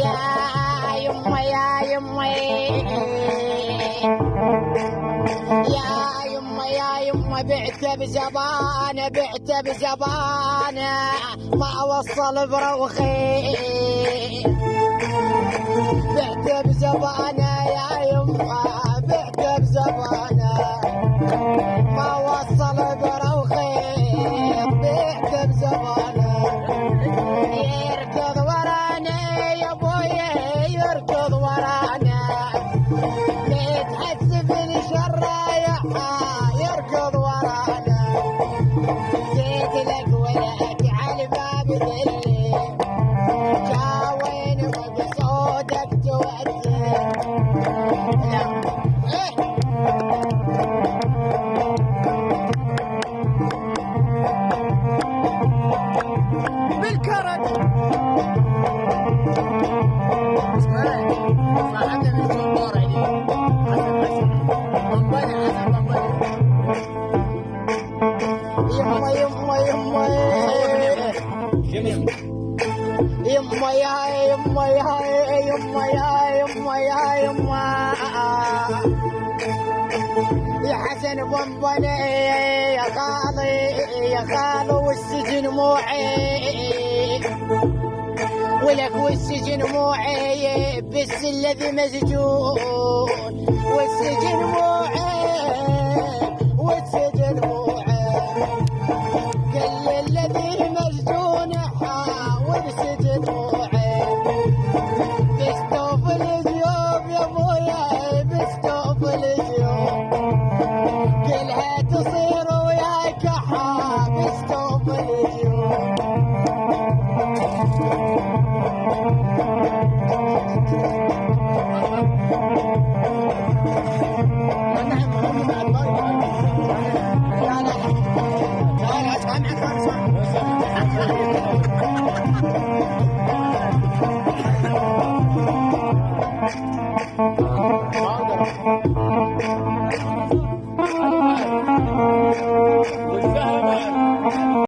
يا يما يا يما يا يما بعت بزبانه بعت بزبانه ما وصل بروخي بعت بزبانه يا يما بعت بزبانه ما وصل بروخي بعت بزبانه يركض ورانا يا بويا يركض ورانا نتحسب الشرايح يركض ورانا جيت لك ولك على الباب دلي جاوين وبصوتك تودي لا بالكرت صاحبنا من الدور عليه حسن بمبني حسن بمبني يما يما يما يا يما يا يما يا يما يا يما يا حسن بمبني يا خالي يا خالي والسجن موعي ولك والسجن موعي بس الذي مسجون والسجن موعي والسجن موعي كل الذي مسجون والسجن موعي بستوف الجيوب يا ابويا بستوف الجيوب كلها تصير وياك بستوف الجيوب